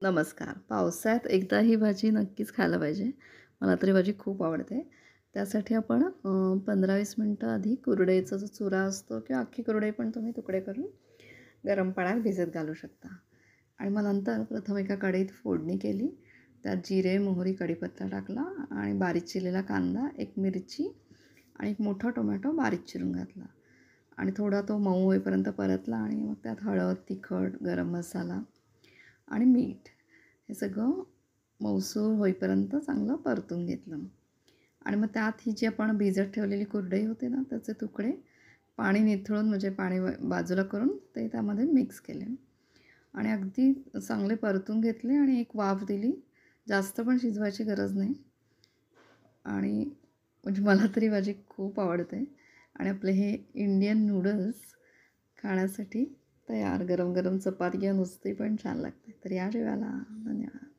नमस्कार. पावसाळ्यात एकदा ही भाजी नक्कीच खायला पाहिजे. मला तर ही भाजी खूप आवडते. त्यासाठी आपण 15-20 मिनटं आधी कुरडईचा जो चुरा असतो किंवा अख्खी कुरडई पण तुम्ही तुकडे करून गरम पाण्यात भिजत घालू शकता. आणि मग नंतर प्रथम एका कढईत फोडणी केली. त्यात जिरे, मोहरी, कढीपत्ता टाकला आणि बारीक चिरलेला कांदा, एक मिरची आणि एक मोठा टोमॅटो बारीक चिरून घातला. आणि थोडा तो मऊ होईपर्यंत परतला आणि मग त्यात हळद, तिखट, गरम मसाला आणि मीठ हे सगळं मऊसूर होईपर्यंत चांगलं परतून घेतलं. आणि मग त्यात ही जी आपण भिजत ठेवलेली कुरडई होती ना, त्याचे तुकडे पाणी निथळून म्हणजे पाणी बाजूला करून ते त्यामध्ये मिक्स केले आणि अगदी चांगले परतून घेतले आणि एक वाफ दिली. जास्त पण शिजवायची गरज नाही. आणि म्हणजे मला तरी भाजी खूप आवडते आणि आपले हे इंडियन नूडल्स खाण्यासाठी तयार. गरम गरम चपाती किंवा नुसती पण छान लागते. तर या जेवायला. धन्यवाद.